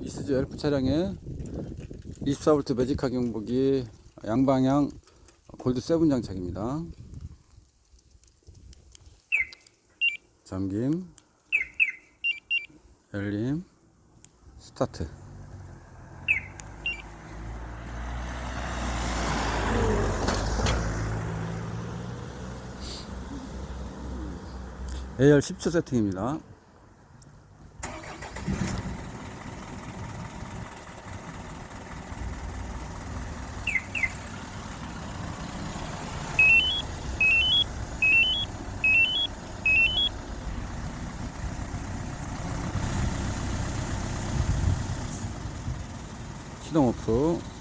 이수즈 엘프 차량의 24V 매직카 경보기 양방향 골드 7 장착입니다. 잠김, 열림, 스타트. AR 10초 세팅입니다. 시동 오프.